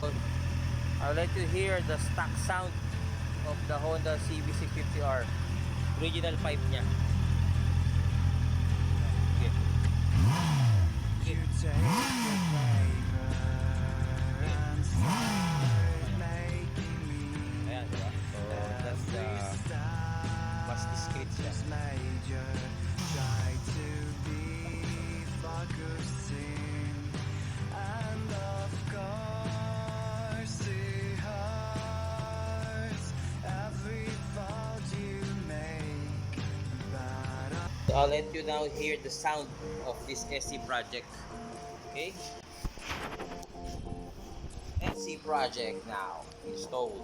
I'll let you hear the stock sound of the Honda CB650R. Original pipe niya. Okay. You take the paper and start making me Ayan, diba? So, that's the mas discreet siya. major. Try to be focusing, and of course it hurts every thought you make. But I'll let you now hear the sound of this SC project. Okay? SC project now installed.